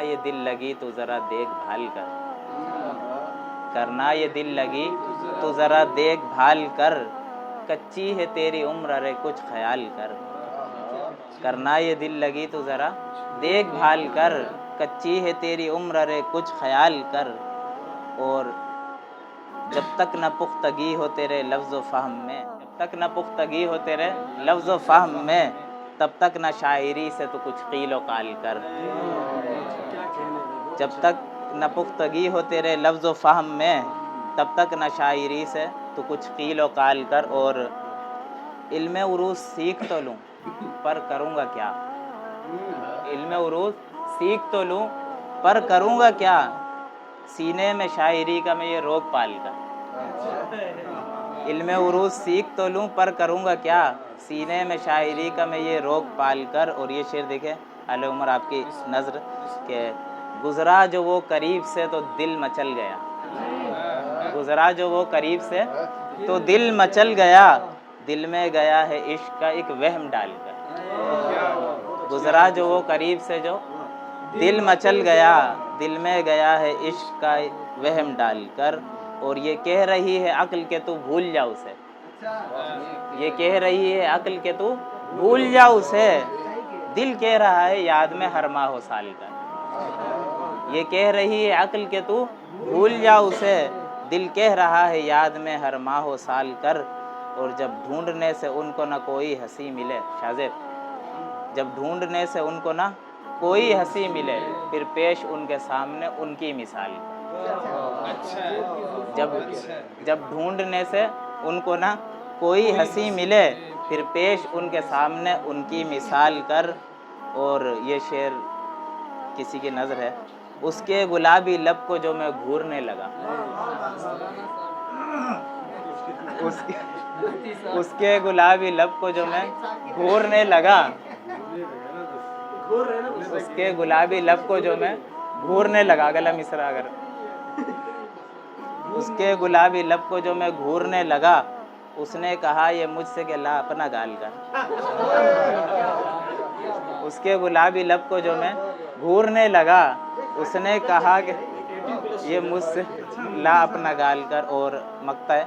یہ دل لگی تو ذرا دیکھ بھال کر، کرنا یہ دل لگی تو ذرا دیکھ بھال کر، کچی ہے تیری عمر ارے کچھ خیال کر، کرنا یہ دل لگی تو ذرا دیکھ بھال کر، کچی ہے تیری عمر ارے کچھ خیال کر، اور جب تک نہ پختگی ہو تیرے لفظ و فہم میں، جب تک نہ پختگی ہو تیرے لفظ و فہم میں، تب تک نہ شاعری سے تو کچھ قیل و قال کر، جب تک نہ پختگی ہو تیرے لفظ و فہم میں، تب تک نہ شاعری سے تو کچھ قیل و قال کر، اور علم عروض سیکھ تو لوں پر کروں گا کیا، علم عروض سیکھ تو لوں پر کروں گا کیا، سینے میں شاعری کا میں یہ روگ پال کر، علم عروض سیکھ تو لوں پر کروں گا کیا، سینے میں شاعری کا میں یہ روگ پال کر، اور یہ شعر دیکھیں اعلی عمر آپ کی نظر کہ گزرا جو وہ قریب سے تو دل مچل گیا، گزرا جو وہ قریب سے تو دل مچل گیا، دل میں گیا ہے عشق کا ایک وہم ڈال کر، گزرا جو وہ قریب سے جو دل مچل گیا، دل میں گیا ہے عشق کا وہم ڈال کر، اور یہ کہہ رہی ہے عقل کہ تو بھول جا اسے، یہ کہہ رہی ہے عقل کہ تو بھول جا اسے، دل کہہ رہا ہے یاد میں ہر ماہ و سال کر، یہ کہہ رہی ہے عقل کہ تو بھول جا اسے، دل کہہ رہا ہے یاد میں ہر ماہ و سال کر، اور جب ڈھونڈنے سے ان کو نہ کوئی ہنسی ملے، شاذب جب ڈھونڈنے سے ان کو نہ کوئی ہنسی ملے، پھر پیش ان کے سامنے ان کی مثال کر، جب ڈھونڈنے سے ان کو نہ کوئی ہنسی ملے، پھر پیش ان کے سامنے ان کی مثال کر، اور یہ شعر کسی کی نظر ہے، اس کے گلابی لب کو جو میں گھورنے لگا، اس کے گلابی لب کو جو میں گھورنے لگا، اس کے گلابی لب کو جو میں گھورنے لگا، اگلا مصرع اگر، اس کے گلابی لب کو جو میں گھورنے لگا، اس نے کہا یہ مجھ سے کہ لا اپنا گال کر، اس کے گلابی لب کو جو میں گھورنے لگا، اس نے کہا کہ یہ مجھ سے لا اپنا گال کر، اور مقطع ہے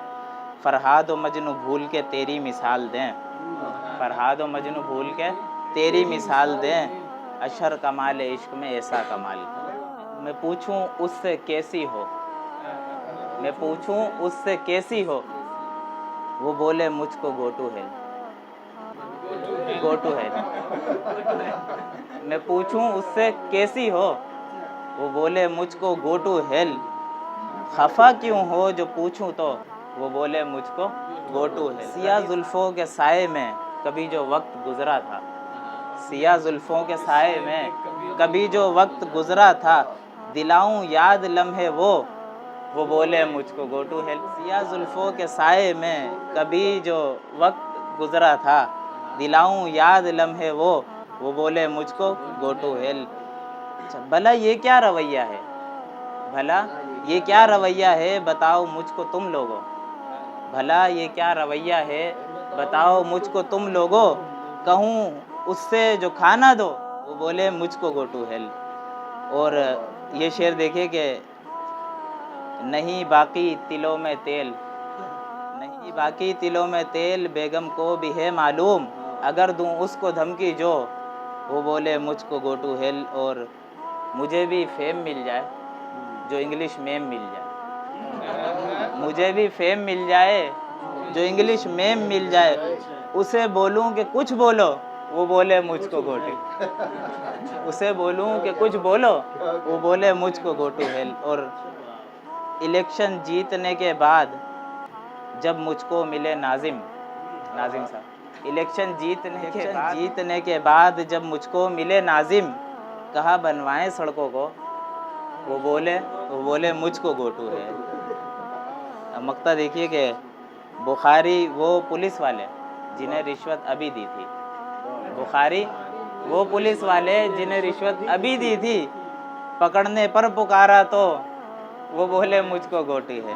فرہاد و مجنوں بھول کے تیری مثال دیں، فرہاد و مجنوں بھول کے تیری مثال دیں، اشہر کمال عشق میں ایسا کمال کر، میں پوچھوں اس سے کیسی ہو، میں پوچھوں اس سے کیسی ہو، وہ بولے مجھ کو go to hell, go to hell, میں پوچھوں اس سے کیسی ہو، وہ بولے مجھ کو گو ٹو ہیل، خفا کیوں ہو جو پوچھوں تو، وہ بولے مجھ کو گو ٹو ہیل، سیاہ زلفوں کے سائے میں کبھی جو وقت گزرا تھا، سیاہ زلفوں کے سائے میں کبھی جو وقت گزرا تھا، دلاؤں یاد لمحے وہ بولے مجھ کو گو ٹو ہیل، سیاہ زلفوں کے سائے میں کبھی جو وقت گزرا تھا، دلاؤں یاد لمحے وہ بولے مجھ کو گو ٹو ہیل، بھلا یہ کیا رویہ ہے، بھلا یہ کیا رویہ ہے بتاؤ مجھ کو تم لوگوں، بھلا یہ کیا رویہ ہے بتاؤ مجھ کو تم لوگوں، کہوں اس سے جو کھانا دو، وہ بولے مجھ کو گو ٹو ہیل، اور یہ شعر دیکھیں کہ نہیں باقی تلوں میں تیل، نہیں باقی تلوں میں تیل، بیگم کو بھی ہے معلوم، اگر دوں اس کو دھمکی جو، وہ بولے مجھ کو گو ٹو ہیل، اور مجھے بھی فیم مل جائے، جو انگلش میم مل جائے، مجھے بھی فیم مل جائے، جو انگلش میم مل جائے، اسے بولوں کہ کچھ بولو، وہ بولے مجھ کو گو ٹو، اسے بولوں کہ کچھ بولو، وہ بولے مجھ کو گو ٹو ہیل، اور الیکشن جیتنے کے بعد جب مجھ کو ملے ناظم، ناظم صاحب، الیکشن جیتنے کے بعد جب مجھ کو ملے ناظم، کہا بنوائیں سڑکوں کو، وہ بولے مجھ کو گو ٹو ہے۔ مقطع دیکھیے کہ بخاری وہ پولیس والے جنہیں رشوت ابھی دی تھی، بخاری وہ پولیس والے جنہیں رشوت ابھی دی تھی، پکڑنے پر پکارا تو وہ بولے مجھ کو گو ٹو ہے۔